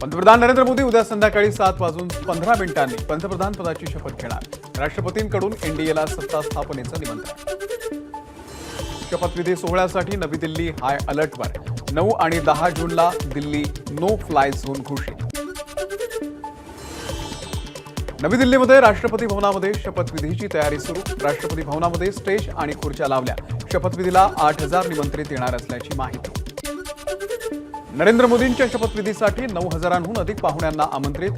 पंतप्रधान नरेंद्र मोदी उद्या संध्याकाळी 7:15 पंतप्रधान पदाची शपथ घेणार। राष्ट्रपतींकडून एनडीएला सत्ता स्थापनेचं निमंत्रण। शपथविधी सोहळ्यासाठी नवी दिल्ली हाय अलर्टवर। 9 आणि 10 जूनला दिल्ली नो फ्लाय झोन घोषित। नवी दिल्लीमध्ये राष्ट्रपती भवनामध्ये शपथविधीची तयारी सुरू। राष्ट्रपती भवनामध्ये स्टेज आणि खुर्च्या लावल्या। शपथविधीला 8000 निमंत्रित येणार असल्याची माहिती। नरेंद्र मोदींच्या शपथविधीसाठी 9000हून अधिक पाहुण्यांना आमंत्रित।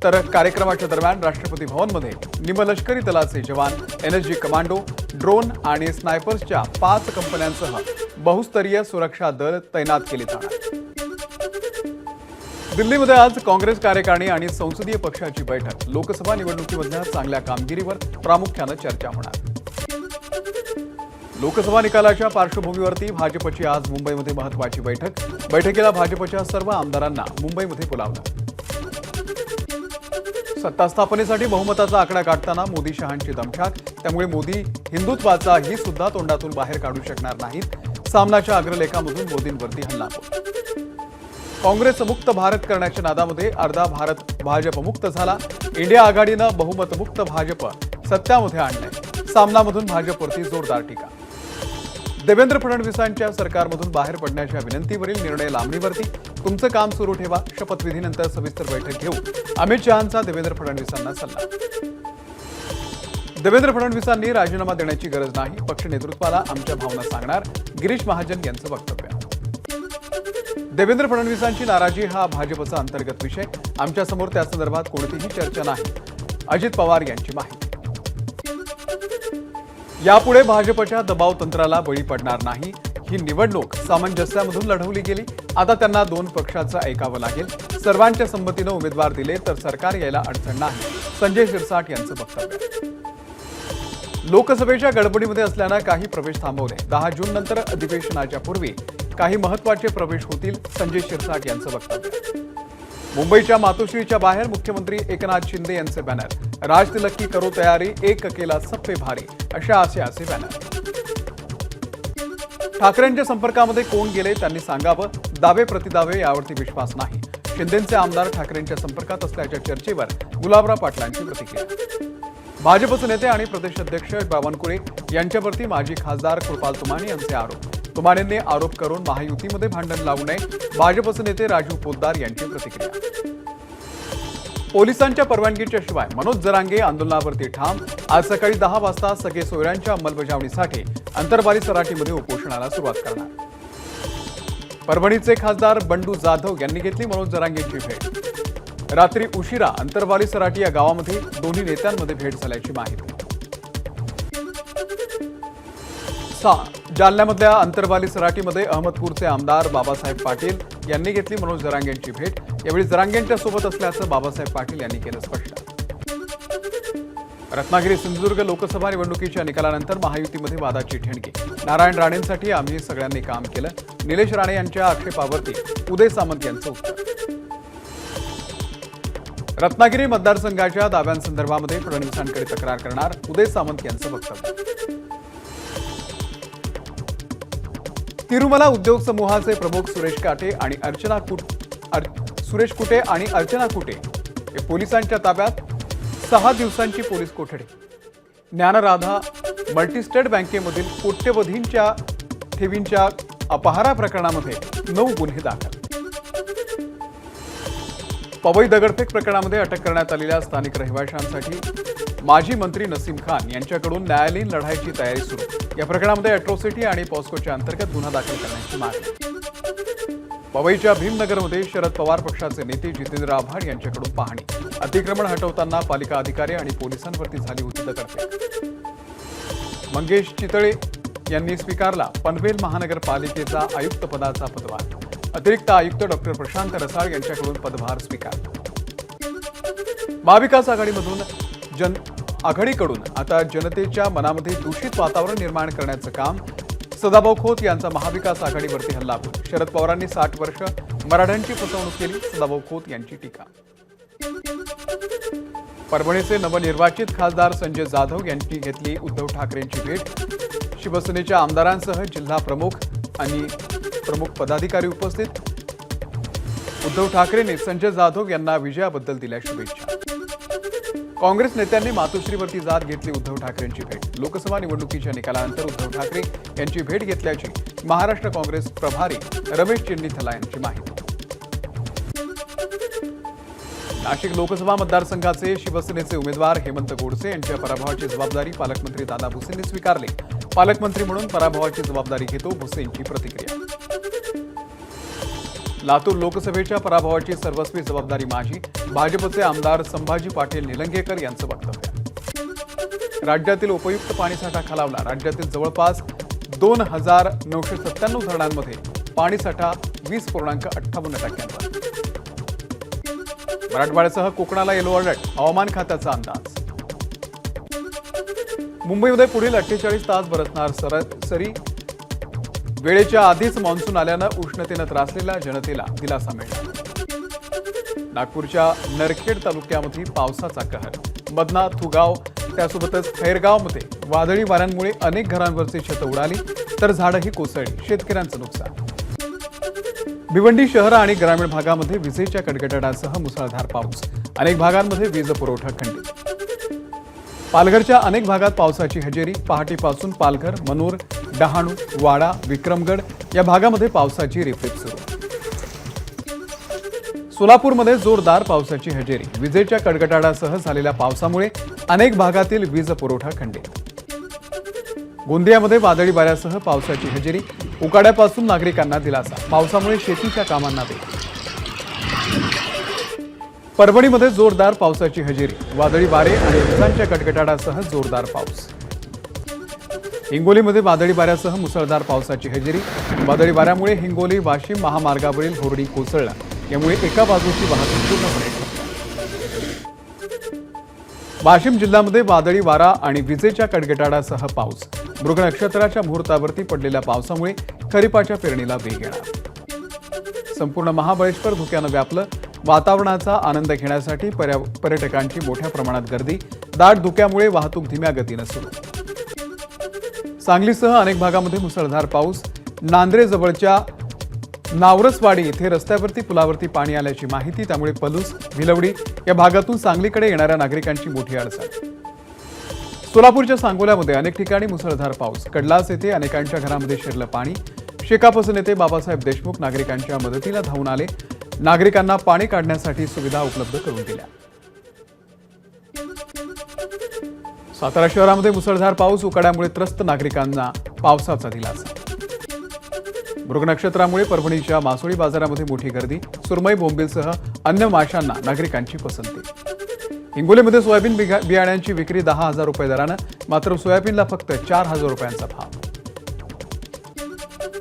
तर कार्यक्रमाच्या दरम्यान राष्ट्रपती भवनमध्ये निमलष्करी दलाचे जवान, एनएसजी कमांडो, ड्रोन आणि स्नायपर्सच्या 5 कंपन्यांसह बहुस्तरीय सुरक्षा दल तैनात केले जाणार। दिल्लीमध्ये आज काँग्रेस कार्यकारिणी आणि संसदीय पक्षाची बैठक। लोकसभा निवडणुकीमधल्या चांगल्या कामगिरीवर प्रामुख्याने चर्चा होणार। लोकसभा निकालाच्या पार्श्वभूमीवरती भाजपची आज मुंबईमध्ये महत्त्वाची बैठक। बैठकीला भाजपच्या सर्व आमदारांना मुंबईमध्ये बोलावलं। सत्ता स्थापनेसाठी बहुमताचा आकडा गाठताना मोदी शहांची दमछाक। त्यामुळे मोदी हिंदुत्वाचा ही सुद्धा तोंडातून बाहेर काढू शकणार नाहीत। सामनाच्या अग्रलेखामधून मोदींवरती हल्लाबोल। काँग्रेस मुक्त भारत करण्याच्या नादामध्ये अर्धा भारत भाजपमुक्त झाला। इंडिया आघाडीनं बहुमतमुक्त भाजप सत्यामध्ये आणलंय। सामनामधून भाजपवरती जोरदार टीका। देवेंद्र फडणवीसांच्या सरकारमधून बाहेर पडण्याच्या विनंतीवरील निर्णय लांबणीवरती। तुमचं काम सुरू ठेवा, शपथविधीनंतर सविस्तर बैठक घेऊ। अमित शहांचा देवेंद्र फडणवीसांना सल्ला। देवेंद्र फडणवीसांनी राजीनामा देण्याची गरज नाही, पक्ष नेतृत्वाला आमच्या भावना सांगणार, गिरीश महाजन यांचं वक्तव्य। देवेंद्र फडणवीसांची नाराजी हा भाजपचा अंतर्गत विषय, आमच्या समोर त्या संदर्भात कोणतीही चर्चा नाही, अजित पवार यांची माहिती। यापुढे भाजपच्या दबाव तंत्राला बळी पडणार नाही। ही निवडणूक सामंजस्यामधून लढवली गेली। आता त्यांना 2 पक्षाचं ऐकावं लागेल। सर्वांच्या संमतीनं उमेदवार दिले तर सरकार यायला अडचण नाही, संजय शिरसाट यांचं वक्तव्य। लोकसभेच्या गडबडीमध्ये असल्यानं काही प्रवेश थांबवले। 10 जून नंतर अधिवेशनाच्या पूर्वी काही महत्त्वाचे प्रवेश होतील, संजय शिरसाट यांचं वक्तव्य। मुंबईच्या मातोश्रीच्या बाहेर मुख्यमंत्री एकनाथ शिंदे यांचे बॅनर। राज तिलक की करो तयारी, एक अकेला सब पे भारी, अशा आशयाचे बॅनर। ठाकरेंच्या संपर्कामध्ये कोण गेले त्यांनी सांगावं, दावे प्रतिदावे यावरती विश्वास नाही। शिंदेचे आमदार ठाकरेंच्या संपर्कात असल्याच्या चर्चेवर गुलाबराव पाटलांची प्रतिक्रिया। भाजपचे नेते आणि प्रदेश अध्यक्ष बावनकुळे यांच्यावरती माजी खासदार कृपाल तुमाने यांचे आरोप। तुमानेंनी आरोप करून महायुतीमध्ये भांडण लावू नये, भाजपचे नेते राजू पोद्दार यांची प्रतिक्रिया। पोलिसांच्या परवानगीच्या शिवाय मनोज जरांगे आंदोलनावरती ठाम। आज सकाळी 10 वाजता सगळे सोयऱ्यांच्या अंमलबजावणीसाठी अंतरबाली सराटीमध्ये उपोषणाला सुरुवात करणार। परभणीचे खासदार बंडू जाधव यांनी घेतली मनोज जरांगेंची भेट। रात्री उशिरा अंतरबाली सराटी या गावामध्ये दोन्ही नेत्यांमध्ये भेट झाल्याची माहिती। जालन्यामधल्या अंतरबाली सराटीमध्ये अहमदपूरचे आमदार बाबासाहेब पाटील यांनी घेतली मनोज जरांगेंची भेट। यावेळी जरांगेंच्या सोबत असल्याचं बाबासाहेब पाटील यांनी केलं स्पष्ट। रत्नागिरी सिंधुदुर्ग लोकसभा निवडणुकीच्या निकालानंतर महायुतीमध्ये वादाची ठिणगी। नारायण राणेंसाठी आम्ही सगळ्यांनी काम केलं, निलेश राणे यांच्या आक्षेपावरती उदय सामंत यांचं उत्तर। रत्नागिरी मतदारसंघाच्या दाव्यांसंदर्भामध्ये फडणवीसांकडे तक्रार करणार, उदय सामंत यांचं वक्तव्य। तिरुमला उद्योग समूहाचे प्रमुख सुरेश कुटे आणि अर्चना कुटे हे पोलिसांच्या ताब्यात। 6 दिवसांची पोलीस कोठडी। ज्ञानराधा मल्टीस्टेट बँकेमधील कोट्यवधींच्या ठेवींच्या अपहारा प्रकरणामध्ये 9 गुन्हे दाखल। पवई दगडफेक प्रकरणामध्ये अटक करण्यात आलेल्या स्थानिक रहिवाशांसाठी माजी मंत्री नसीम खान यांच्याकडून न्यायालयीन लढाईची तयारी सुरू। या प्रकरणामध्ये अॅट्रॉसिटी आणि पॉस्कोच्या अंतर्गत गुन्हा दाखल करण्याची मागणी। पवईच्या भीमनगरमध्ये शरद पवार पक्षाचे नेते जितेंद्र आव्हाड यांच्याकडून पाहणी। अतिक्रमण हटवताना पालिका अधिकारी आणि पोलिसांवरती झाली होती दगडफेक। मंगेश चितळे यांनी स्वीकारला पनवेल महानगरपालिकेचा आयुक्त पदाचा पदभार। अतिरिक्त आयुक्त डॉक्टर प्रशांत रसाळ यांच्याकडून पदभार स्वीकार। महाविकास आघाडीकडून आता जनतेच्या मनामध्ये दूषित वातावरण निर्माण करण्याचं काम। सदाभाऊ खोत यांचा महाविकास आघाडीवरती हल्लाबोल। शरद पवारांनी 60 वर्ष मराठ्यांची फसवणूक केली, सदाभाऊ खोत यांची टीका। परभणीचे नवनिर्वाचित खासदार संजय जाधव यांनी घेतली उद्धव ठाकरेंची भेट। शिवसेनेच्या आमदारांसह जिल्हा प्रमुख आणि प्रमुख पदाधिकारी उपस्थित। उद्धव ठाकरेंनी संजय जाधव यांना विजयाबद्दल दिल्या शुभेच्छा. काँग्रेस नेत्यांनी मातोश्रीवरती जात घेतली उद्धव ठाकरेंची भेट. लोकसभा निवडणुकीच्या निकालानंतर उद्धव ठाकरे यांची भेट घेतल्याची महाराष्ट्र काँग्रेस प्रभारी रमेश चेन्नीथला यांची माहिती. नाशिक लोकसभा मतदारसंघाचे शिवसेनेचे उमेदवार हेमंत गोडसे यांच्या पराभवाची जबाबदारी पालकमंत्री दादा भुसेंनी स्वीकारली. पालकमंत्री म्हणून पराभवाची जबाबदारी घेतो, भुसेंची प्रतिक्रिया. लातूर लोकसभेच्या पराभवाची सर्वस्वी जबाबदारी माझी, भाजपचे आमदार संभाजी पाटील निलंगेकर यांचं वक्तव्य. राज्यातील उपयुक्त पाणीसाठा खालावला. राज्यातील जवळपास 2,997 धरणांमध्ये पाणीसाठा 20.58%. मराठवाड्यासह कोकणाला येलो अलर्ट, हवामान खात्याचा अंदाज. मुंबईमध्ये पुढील 48 तास बरसणार सरी. वेळेच्या आधीच मान्सून आल्यानं उष्णतेनं त्रासलेल्या जनतेला दिलासा मिळाला. नागपूरच्या नरखेड तालुक्यामध्ये पावसाचा कहर. मदना, थुगाव त्यासोबतच खैरगावमध्ये वादळी वाऱ्यांमुळे अनेक घरांवरची छतं उडाली तर झाडंही कोसळली. शेतकऱ्यांचं नुकसान. भिवंडी शहर आणि ग्रामीण भागामध्ये विजेच्या कडकडाटासह मुसळधार पाऊस. अनेक भागांमध्ये वीज पुरवठा खंडित. पालघरच्या अनेक भागात पावसाची हजेरी. पहाटेपासून पालघर, मनोर, डहाणू, वाडा, विक्रमगड या भागामध्ये पावसाची रिपरिप सुरू. सोलापूरमध्ये जोरदार पावसाची हजेरी. विजेच्या कडकडाटासह झालेल्या पावसामुळे अनेक भागातील वीज पुरवठा खंडित. गोंदियामध्ये वादळी वाऱ्यासह पावसाची हजेरी. उकाड्यापासून नागरिकांना दिलासा. पावसामुळे शेतीच्या कामांना वेग. परभणीमध्ये जोरदार पावसाची हजेरी. वादळी वारे आणि विजांच्या कडकडाटासह जोरदार पाऊस. हिंगोलीमध्ये वादळी वाऱ्यासह मुसळधार पावसाची हजेरी. वादळी वाऱ्यामुळे हिंगोली वाशिम महामार्गावरील होर्डिंग कोसळला. यामुळे एका बाजूची वाहतूक पूर्णपणे ठप्प. वाशिम जिल्ह्यामध्ये वादळी वारा आणि विजेच्या कडकडाटासह पाऊस. मृग नक्षत्राच्या मुहूर्तावरती पडलेल्या पावसामुळे खरीपाच्या पेरणीला वेग येणार. संपूर्ण महाबळेश्वर धुक्यानं व्यापलं. वातावरणाचा आनंद घेण्यासाठी पर्यटकांची मोठ्या प्रमाणात गर्दी. दाट धुक्यामुळे वाहतूक धीम्या गतीनं सुरू. सांगलीसह अनेक भागामध्ये मुसळधार पाऊस. नांद्रेजवळच्या नावरसवाडी इथे रस्त्यावरती पुलावरती पाणी आल्याची माहिती. त्यामुळे पलूस, भिलवडी या भागातून सांगलीकडे येणाऱ्या नागरिकांची मोठी अडचण. सोलापूरच्या सांगोल्यामध्ये अनेक ठिकाणी मुसळधार पाऊस. कडलास येथे अनेकांच्या घरामध्ये शिरलं पाणी. शेकापचे नेते बाबासाहेब देशमुख नागरिकांच्या मदतीला धावून आले. नागरिकांना पाणी काढण्यासाठी सुविधा उपलब्ध करून दिल्या. सातारा शहरामध्ये मुसळधार पाऊस. उकाड्यामुळे त्रस्त नागरिकांना पावसाचा दिलासा. मृग नक्षत्रामुळे परभणीच्या मासोळी बाजारामध्ये मोठी गर्दी. सुरमई, बोंबीलसह अन्य माशांना नागरिकांची पसंती. हिंगोलीमध्ये सोयाबीन बियाण्यांची विक्री 10,000 रुपये दरानं. मात्र सोयाबीनला फक्त 4,000 रुपयांचा भाव.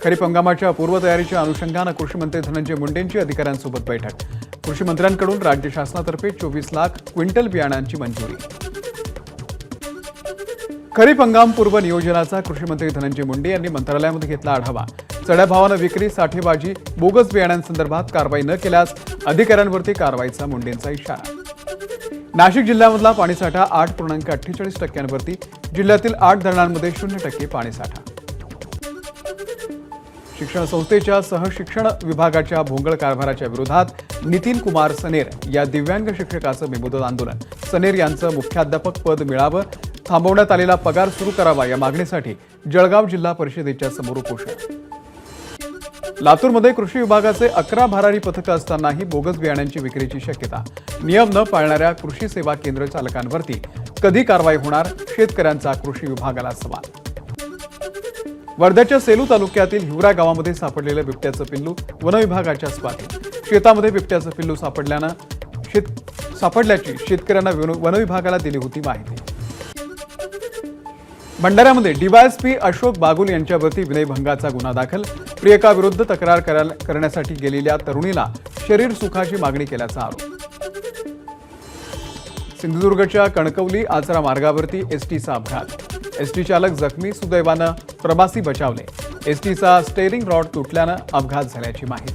खरीप हंगामाच्या पूर्वतयारीच्या अनुषंगानं कृषी मंत्री धनंजय मुंडेंची अधिकाऱ्यांसोबत बैठक. कृषी मंत्र्यांकडून राज्य शासनातर्फे 24 लाख क्विंटल बियाणांची मंजुरी. खरीप हंगाम पूर्व नियोजनाचा कृषी मंत्री धनंजय मुंडे यांनी मंत्रालयामध्ये घेतला आढावा. चढ्या भावानं विक्री, साठेबाजी, बोगस बियाण्यांसंदर्भात कारवाई न केल्यास अधिकाऱ्यांवरती कारवाईचा मुंडेंचा इशारा. नाशिक जिल्ह्यामधला पाणीसाठा 8.48%. जिल्ह्यातील 8 धरणांमध्ये 0% पाणीसाठा. शिक्षण संस्थेच्या सहशिक्षण विभागाच्या भोंगळ कारभाराच्या विरोधात नितीन कुमार सनेर या दिव्यांग शिक्षकाचं बेमुदत आंदोलन. सनेर यांचं मुख्याध्यापक पद मिळावं, थांबवण्यात आलेला पगार सुरू करावा या मागणीसाठी जळगाव जिल्हा परिषदेच्या समोर उपोषण. लातूरमध्ये कृषी विभागाचे 11 भरारी पथकं असतानाही बोगस बियाण्यांची विक्रीची शक्यता. नियम न पाळणाऱ्या कृषी सेवा केंद्र चालकांवरती कधी कारवाई होणार? शेतकऱ्यांचा कृषी विभागाला सवाल. वर्ध्याच्या सेलू तालुक्यातील हिवरा गावामध्ये सापडलेलं बिबट्याचं पिल्लू वनविभागाच्या स्वाधीन. शेतामध्ये बिबट्याचं पिल्लू सापडल्याची शेतकऱ्यांना वनविभागाला दिली होती माहिती. भंडाऱ्यामध्ये डीवायएसपी अशोक बागुल यांच्यावरती विनयभंगाचा गुन्हा दाखल. प्रियकाविरुद्ध तक्रार करण्यासाठी गेलेल्या तरुणीला शरीर सुखाची मागणी केल्याचा आरोप. सिंधुदुर्गच्या कणकवली आचरा मार्गावरती एसटीचा अपघात. एसटी चालक जखमी. सुदैवानं प्रवासी बचावले. एसटीचा स्टेअरिंग रॉड तुटल्यानं अपघात झाल्याची माहिती.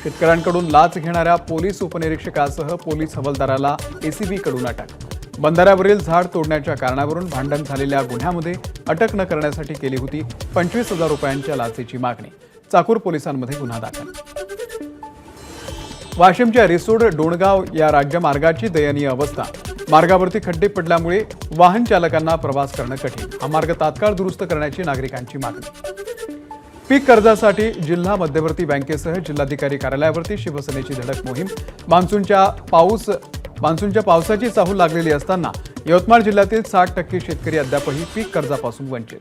शेतकऱ्यांकडून लाच घेणाऱ्या पोलीस उपनिरीक्षकासह पोलीस हवालदाराला एसीबीकडून अटक. बंधाऱ्यावरील झाड तोडण्याच्या कारणावरून भांडण झालेल्या गुन्ह्यामध्ये अटक न करण्यासाठी केली होती 25,000 रुपयांच्या लाचेची मागणी. चाकूर पोलिसांमध्ये गुन्हा दाखल. वाशिमच्या रिसोड डोणगाव या राज्यमार्गाची दयनीय अवस्था। मार्गावरती खड्डे पडल्यामुळे वाहन चालकांना प्रवास करणं कठीण। हा मार्ग तात्काळ दुरुस्त करण्याची नागरिकांची मागणी। पीक कर्जासाठी जिल्हा मध्यवर्ती बँकेसह जिल्हाधिकारी कार्यालयावरती शिवसेनेची धडक मोहीम। मान्सूनच्या पावसाची चाहूल लागलेली असताना यवतमाळ जिल्ह्यातील 60% शेतकरी अद्यापही पीक कर्जापासून वंचित।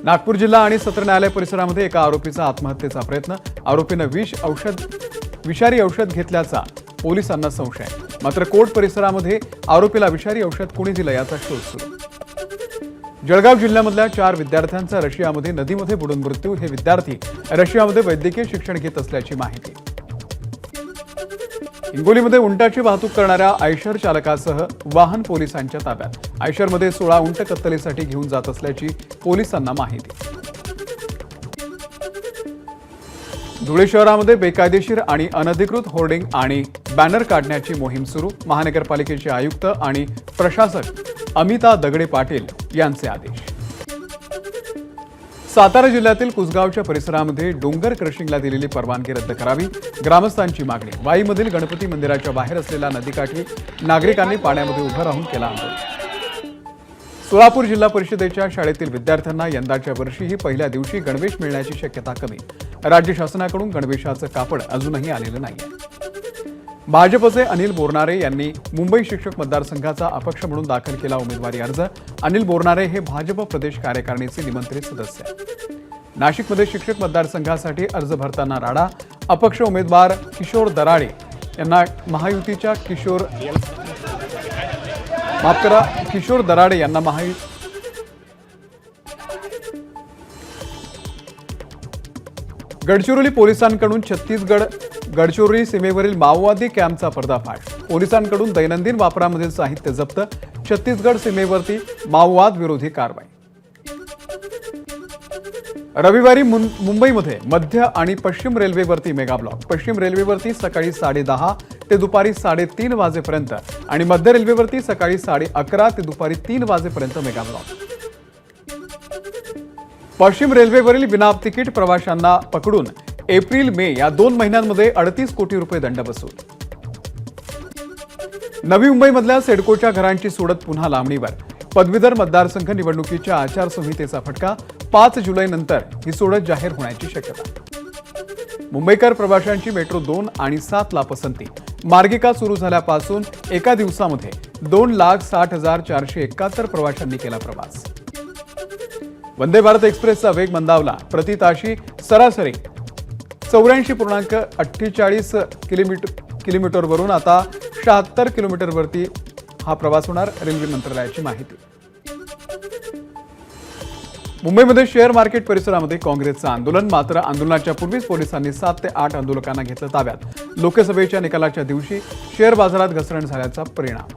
नागपूर जिल्हा आणि सत्र न्यायालय परिसरामध्ये एका आरोपीचा आत्महत्येचा प्रयत्न। आरोपीनं विषारी औषध घेतल्याचा पोलिसांना संशय। मात्र कोर्ट परिसरामध्ये आरोपीला विषारी औषध कोणी दिलं याचा शोध सुरू। जळगाव जिल्ह्यामधल्या 4 विद्यार्थ्यांचा रशियामध्ये नदीमध्ये बुडून मृत्यू। हे विद्यार्थी रशियामध्ये वैद्यकीय शिक्षण घेत असल्याची माहिती। हिंगोलीमध्ये उंटाची वाहतूक करणाऱ्या आयशर चालकासह वाहन पोलिसांच्या ताब्यात। आयशरमध्ये 16 उंट कत्तलीसाठी घेऊन जात असल्याची पोलिसांना माहिती। धुळे शहरामध्ये बेकायदेशीर आणि अनधिकृत होर्डिंग आणि बॅनर काढण्याची मोहीम सुरू। महानगरपालिकेचे आयुक्त आणि प्रशासक अमिता दगडे पाटील यांचे आदेश। सातारा जिल्ह्यातील कुसगावच्या परिसरामध्ये डोंगर क्रशिंगला दिलेली परवानगी रद्द करावी, ग्रामस्थांची मागणी। वाईमधील गणपती मंदिराच्या बाहेर असलेल्या नदीकाठी नागरिकांनी पाण्यामध्ये उभं राहून केला आंदोलन। सोलापूर जिल्हा परिषदेच्या शाळेतील विद्यार्थ्यांना यंदाच्या वर्षीही पहिल्या दिवशी गणवेश मिळण्याची शक्यता कमी। राज्य शासनाकडून गणवेशाचं कापड अजूनही आलेलं नाही। भाजपचे अनिल बोरनारे यांनी मुंबई शिक्षक मतदारसंघाचा अपक्ष म्हणून दाखल केला उमेदवारी अर्ज। अनिल बोरनारे हे भाजप प्रदेश कार्यकारिणीचे निमंत्रित सदस्य। नाशिकमध्ये शिक्षक मतदारसंघासाठी अर्ज भरताना राडा। अपक्ष उमेदवार किशोर दराडे यांना महायुतीच्या किशोर दराडे यांना गडचिरोली पोलिसांकडून गडचिरोली सीमेवरील माओवादी कॅम्पचा पर्दाफाश। पोलिसांकडून दैनंदिन वापरामधील साहित्य जप्त। छत्तीसगड सीमेवरती माओवाद विरोधी कारवाई। रविवारी मुंबईमध्ये मध्य आणि पश्चिम रेल्वेवरती मेगा ब्लॉक। पश्चिम रेल्वेवरती सकाळी 10:30 ते दुपारी 3:30 वाजेपर्यंत आणि मध्य रेल्वेवरती सकाळी 11:30 ते दुपारी 3 वाजेपर्यंत मेगा ब्लॉक। पश्चिम रेल्वेवरील विना तिकीट प्रवाशांना पकडून एप्रिल मे या 2 महिन्यांमध्ये 38 कोटी रुपये दंड वसूल। नवी मुंबईमधल्या सिडकोच्या घरांची सोडत पुन्हा लांबणीवर। पदवीधर मतदारसंघ निवडणुकीच्या आचारसंहितेचा फटका। 5 जुलैनंतर ही सोडत जाहीर होण्याची शक्यता। मुंबईकर प्रवाशांची मेट्रो 2 आणि 7 ला पसंती। मार्गिका सुरू झाल्यापासून एका दिवसामध्ये 2,60,471 प्रवाशांनी केला प्रवास। वंदे भारत एक्सप्रेसचा वेग मंदावला। प्रति ताशी सरासरी 84.48 किलोमीटरवरून आता 76 किलोमीटरवरती हा प्रवास होणार, रेल्वे मंत्रालयाची माहिती। मुंबईमध्ये शेअर मार्केट परिसरामध्ये काँग्रेसचं आंदोलन। मात्र आंदोलनाच्या पूर्वीच पोलिसांनी 7 ते 8 आंदोलकांना घेतलं ताब्यात। लोकसभेच्या निकालाच्या दिवशी शेअर बाजारात घसरण झाल्याचा परिणाम।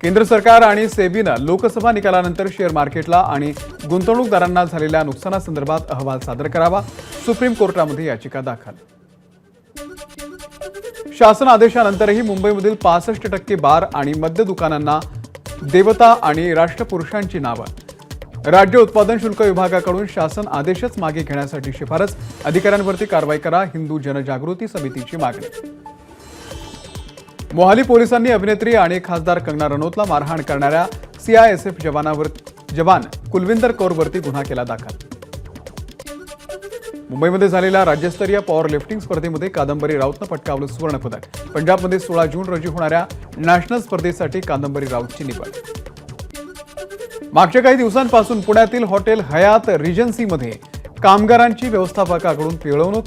केंद्र सरकार आणि सेबीनं लोकसभा निकालानंतर शेअर मार्केटला आणि गुंतवणूकदारांना झालेल्या नुकसानासंदर्भात अहवाल सादर करावा। सुप्रीम कोर्टामध्ये याचिका दाखल। शासन आदेशानंतरही मुंबईमधील 65% बार आणि मद्य दुकानांना देवता आणि राष्ट्रपुरुषांची नावं। राज्य उत्पादन शुल्क विभागाकडून शासन आदेशच मागे घेण्यासाठी शिफारस। अधिकाऱ्यांवरती कारवाई करा, हिंदू जनजागृती समितीची मागणी। मोहाली पोलिसांनी अभिनेत्री आणि खासदार कंगना रनौतला मारहाण करणाऱ्या CISF जवान कुलविंदर कौरवरती गुन्हा केला दाखल। मुंबईमध्ये झालेल्या राज्यस्तरीय पॉवर लिफ्टिंग स्पर्धेमध्ये कादंबरी राऊतनं पटकावलं सुवर्णपदक। पंजाबमध्ये 16 जून रोजी होणाऱ्या नॅशनल स्पर्धेसाठी कादंबरी राऊतची निवड। मागच्या काही दिवसांपासून पुण्यातील हॉटेल हयात रिजन्सीमध्ये कामगारांची व्यवस्थापकाकडून पिळवणूक।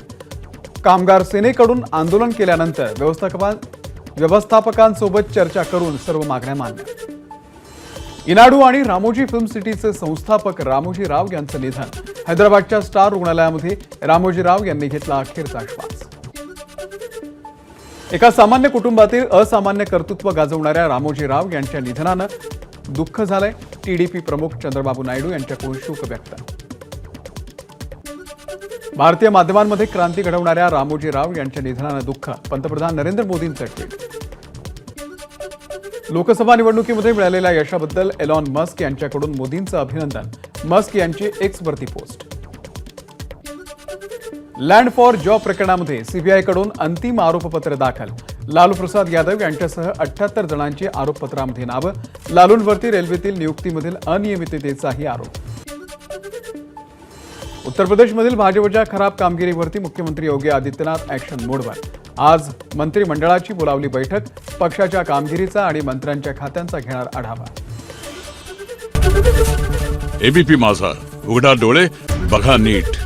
कामगार सेनेकडून आंदोलन केल्यानंतर व्यवस्थापकांसोबत चर्चा करून सर्व मागण्या मान्य। इनाडू आणि रामोजी फिल्म सिटीचे संस्थापक रामोजी राव यांचं निधन। हैदराबादच्या स्टार रुग्णालयामध्ये रामोजी राव यांनी घेतला अखेरचा श्वास। एका सामान्य कुटुंबातील असामान्य कर्तृत्व गाजवणाऱ्या रामोजी राव यांच्या निधनानं दुःख झालंय। TDP प्रमुख चंद्रबाबू नायडू यांच्याकडून शोक व्यक्त। भारतीय माध्यमांमध्ये क्रांती घडवणाऱ्या रामोजी राव यांच्या निधनानं दुःख। पंतप्रधान नरेंद्र मोदींचं ट्विट। लोकसभा निवडणुकीमध्ये मिळालेल्या यशाबद्दल एलॉन मस्क यांच्याकडून मोदींचं अभिनंदन। मस्क यांची X वरती पोस्ट। लँड फॉर जॉब प्रकरणामध्ये सीबीआयकडून अंतिम आरोपपत्र दाखल. लालू प्रसाद यादव यांच्यासह 78 जणांची आरोपपत्रामध्ये नावं. लालूंवरती रेल्वेतील नियुक्तीमधील अनियमिततेचाही आरोप. उत्तर प्रदेशमधील भाजपच्या खराब कामगिरीवरती मुख्यमंत्री योगी आदित्यनाथ ऍक्शन मोडवर. आज मंत्रिमंडळाची बोलावली बैठक. पक्षाच्या कामगिरीचा आणि मंत्र्यांच्या खात्यांचा घेणार आढावा. एबीपी माझा, उघडा डोळे बघा नीट.